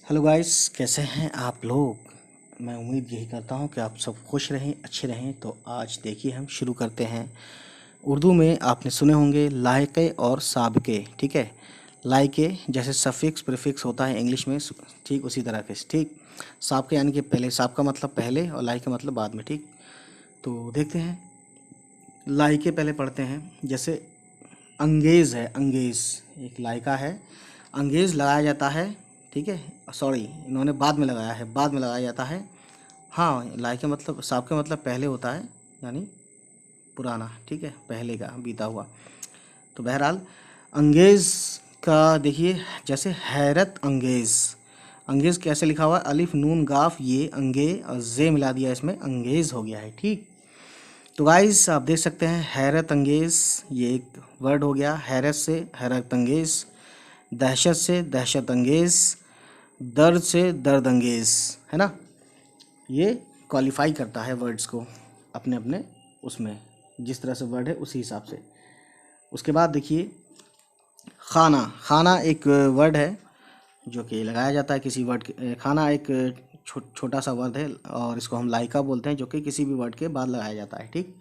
Hello guys, कैसे हैं आप लोग। मैं उम्मीद यही करता हूं कि आप सब खुश रहें, अच्छे रहें। तो आज देखिए हम शुरू करते हैं। उर्दू में आपने सुने होंगे लायके और साबिके, ठीक है। लायके जैसे सफिक्स प्रीफिक्स होता है इंग्लिश में, ठीक उसी तरह के, ठीक। साबिके यानी कि पहले, साब का मतलब पहले और लायके मतलब बाद में, ठीक। तो देखते हैं, लायके पहले पढ़ते हैं। जैसे अंगेज़ है, अंगेज़ एक लायका है। अंगेज़ लगाया जाता है, ठीक है। सॉरी, इन्होंने बाद में लगाया है, बाद में लगाया जाता है। हाँ, लायके मतलब, साब का मतलब पहले होता है, यानी पुराना, ठीक है, पहले का, बीता हुआ। तो बहरहाल अंगेज़ का देखिए, जैसे हैरत अंगेज़। अंगेज़ कैसे लिखा हुआ है, अलिफ नून गाफ ये अंगे और जे मिला दिया, इसमें अंगेज़ हो गया है, ठीक। तो गाइस आप देख सकते हैं हैरत अंगेज़, ये एक वर्ड हो गया। हैरत से हैरत अंगेज़, दहशत से दहशत अंगेज़, दर्द से दर्द अंगेज़, है ना। ये क्वालिफाई करता है वर्ड्स को अपने अपने उसमें, जिस तरह से वर्ड है उसी हिसाब से। उसके बाद देखिए खाना। खाना एक वर्ड है जो कि लगाया जाता है किसी वर्ड के। खाना एक छोटा सा वर्ड है और इसको हम लाइका बोलते हैं, जो कि किसी भी वर्ड के बाद लगाया जाता है, ठीक।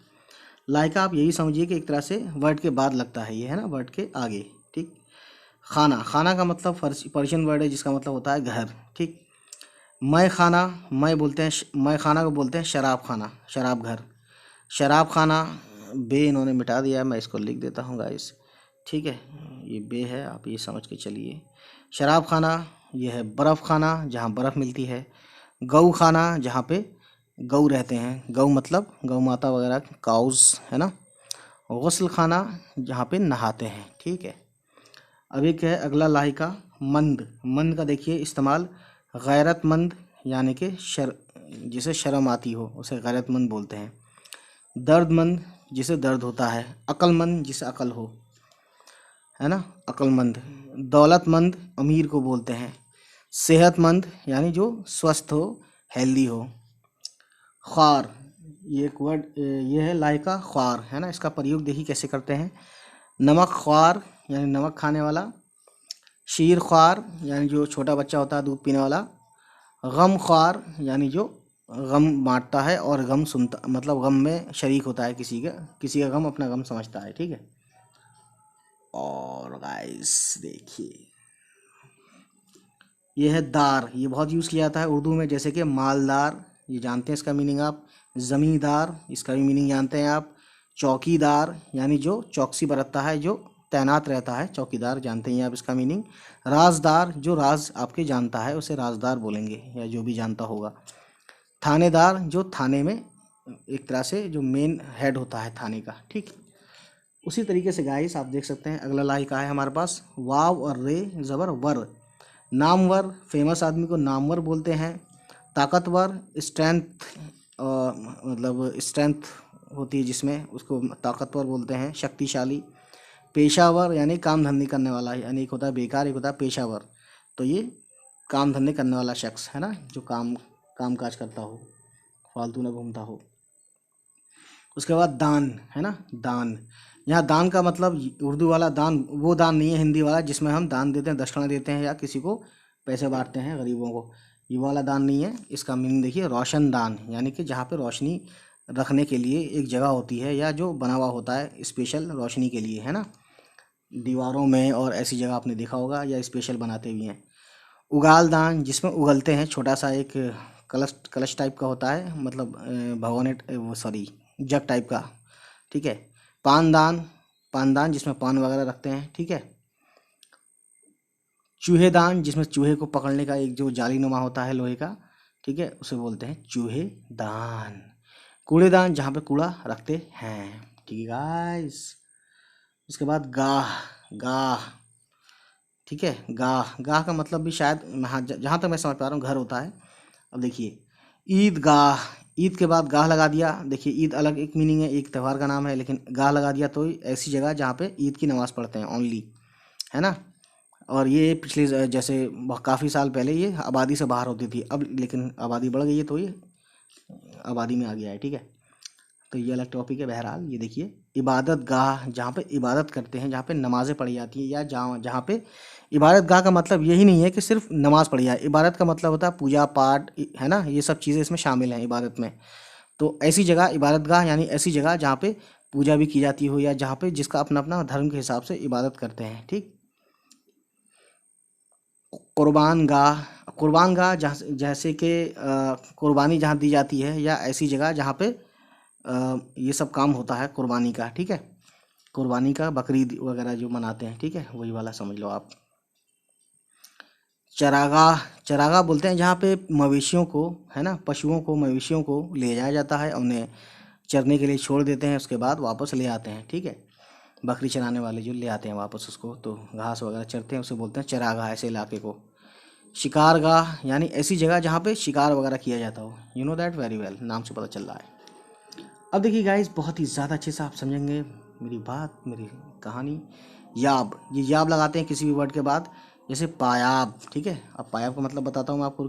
लाइका आप यही समझिए कि एक तरह से वर्ड के बाद लगता है, ये है ना, वर्ड के आगे, ठीक। खाना, खाना का मतलब पर्शियन वर्ड है जिसका मतलब होता है घर, ठीक। मैं खाना, मैं बोलते हैं, मैं खाना को बोलते हैं शराब खाना, शराब घर, शराब खाना। बे इन्होंने मिटा दिया है, मैं इसको लिख देता हूँ गाइस, ठीक है। ये बे है, आप ये समझ के चलिए। शराब खाना ये है बर्फ़ खाना, जहाँ बर्फ़ मिलती है। गऊ खाना, जहाँ पे गऊ रहते हैं, गऊ मतलब गऊ माता वगैरह, काउज, है ना। गुस्ल खाना, जहाँ पे नहाते हैं, ठीक है। अब एक है अगला लाहिका मंद। मंद का देखिए इस्तेमाल, गैरतमंद यानी कि जिसे शर्म आती हो उसे गैरतमंद बोलते हैं। दर्दमंद जिसे दर्द होता है। अक्लमंद जिसे अकल हो, है ना, अक्लमंद। दौलतमंद अमीर को बोलते हैं। सेहतमंद यानी जो स्वस्थ हो, हेल्दी हो। ख्वार, ये एक वर्ड, ये है लायका ख्वार, है ना। इसका प्रयोग देखिए कैसे करते हैं। नमक ख्वार यानी नमक खाने वाला। शीर ख्वार यानी जो छोटा बच्चा होता है दूध पीने वाला। गम ख्वार यानी जो गम बांटता है और गम सुनता, मतलब गम में शरीक होता है, किसी का गम अपना गम समझता है, ठीक है। और गाइस देखिए, ये है दार। ये बहुत यूज़ किया जाता है उर्दू में, जैसे कि मालदार, ये जानते हैं इसका मीनिंग आप। ज़मींदार, इसका भी मीनिंग जानते हैं आप। चौकीदार यानी जो चौकसी बरतता है, जो तैनात रहता है, चौकीदार, जानते हैं आप इसका मीनिंग। राजदार, जो राज आपके जानता है उसे राजदार बोलेंगे, या जो भी जानता होगा। थानेदार, जो थाने में एक तरह से जो मेन हेड होता है थाने का, ठीक। उसी तरीके से गाइस आप देख सकते हैं अगला लाइका है हमारे पास, वाव और रे ज़बर वर। नामवर, फेमस आदमी को नामवर बोलते हैं। ताकतवर, स्ट्रेंथ, मतलब स्ट्रेंथ होती है जिसमें, उसको ताकतवर बोलते हैं, शक्तिशाली। पेशावर यानी काम धंधे करने वाला, यानी एक होता है बेकार, एक होता है पेशावर। तो ये काम धंधे करने वाला शख्स, है ना, जो काम काज करता हो, फालतू ना घूमता हो। उसके बाद दान, है ना, दान। यहाँ दान का मतलब उर्दू वाला दान वो दान नहीं है हिंदी वाला जिसमें हम दान देते हैं, दक्षिणा देते हैं या किसी को पैसे बांटते हैं गरीबों को, ये वाला दान नहीं है। इसका मीनिंग देखिए, रोशन दान, यानी कि जहाँ पे रोशनी रखने के लिए एक जगह होती है, या जो बना हुआ होता है स्पेशल रोशनी के लिए, है ना, दीवारों में और ऐसी जगह आपने देखा होगा, या स्पेशल बनाते भी हैं। उगाल दान, जिसमें उगलते हैं, छोटा सा एक कलश कलश टाइप का होता है, मतलब भगोने, वो सॉरी, जग टाइप का, ठीक है। पानदान, पानदान जिसमें पान वगैरह रखते हैं, ठीक है। चूहेदान, जिसमें चूहे को पकड़ने का एक जो जाली नुमा होता है लोहे का, ठीक है, उसे बोलते हैं चूहेदान। कूड़ेदान, जहाँ पे कूड़ा रखते हैं, ठीक है गाइस। उसके बाद गाह, गाह, ठीक है। गाह, गाह का मतलब भी शायद, हाँ, जहाँ तक मैं समझ पा रहा हूँ घर होता है। अब देखिए, ईद गाह, ईद के बाद गाह लगा दिया। देखिए ईद अलग एक मीनिंग है, एक त्यौहार का नाम है, लेकिन गाह लगा दिया तो ऐसी जगह जहाँ पे ईद की नमाज़ पढ़ते हैं ओनली, है ना। और ये पिछले जैसे काफ़ी साल पहले ये आबादी से बाहर होती थी, अब लेकिन आबादी बढ़ गई है तो ये आबादी में आ गया है, ठीक है। तो ये अलग टॉपिक है। बहरहाल ये देखिए, इबादत गाह, जहाँ पे इबादत करते हैं, जहाँ पे नमाज़ें पढ़ी जाती हैं, या जहाँ जहाँ पे इबादत गाह का मतलब यही नहीं है कि सिर्फ नमाज पढ़ी जाए। इबादत का मतलब होता है पूजा पाठ, है ना, ये सब चीज़ें इसमें शामिल हैं इबादत में। तो ऐसी जगह इबादत गाह यानी ऐसी जगह जहाँ पे पूजा भी की जाती हो, या जहाँ पे जिसका अपना अपना धर्म के हिसाब से इबादत करते हैं। ठीक। कुर्बान गाह, कुर्बान गाह जहाँ जैसे कि कुर्बानी जहाँ दी जाती है, या ऐसी जगह जहाँ पे ये सब काम होता है कुर्बानी का। ठीक है, कुर्बानी का, बकरीद वगैरह जो मनाते हैं, ठीक है, वही वाला समझ लो आप। चरागाह, चरागाह बोलते हैं जहाँ पे मवेशियों को, है ना, पशुओं को, मवेशियों को ले जाया जाता है, उन्हें चरने के लिए छोड़ देते हैं, उसके बाद वापस ले आते हैं। ठीक है, बकरी चराने वाले जो ले आते हैं वापस उसको, तो घास वगैरह चरते हैं, उसे बोलते हैं चरागाह, ऐसे इलाके को। शिकारगाह यानी ऐसी जगह जहाँ पे शिकार वगैरह किया जाता हो। You know that very well, नाम से पता चल रहा है। अब देखिए गाइस, बहुत ही ज़्यादा अच्छे से आप समझेंगे मेरी बात, मेरी कहानी। याब, ये याब लगाते हैं किसी भी वर्ड के बाद, जैसे पायाब। ठीक है, अब पायाब का मतलब बताता हूँ मैं आपको।